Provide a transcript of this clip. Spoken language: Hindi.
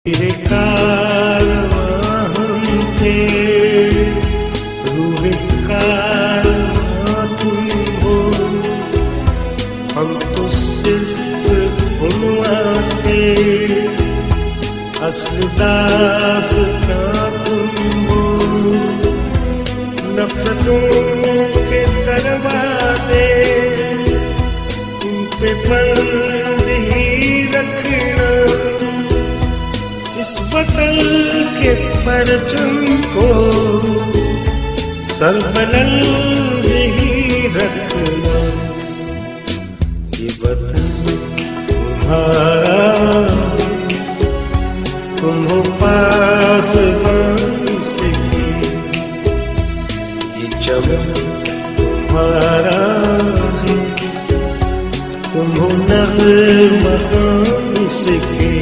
ये कारवां हम थे, रूहे कारवां तुम हो। हम तो सिर्फ गुनवां थे, असल दास्तां तुम हो। नफरतों के दरवाजे तुम पे बंद ही रखना, इस वतन के परचम को सरबलंद ही रखना। ये वतन तुम्हारा, तुम हो पासबान इसकी। ये चमन तुम्हारा है, तुम हो नग़्मा ख़्वान इसकी।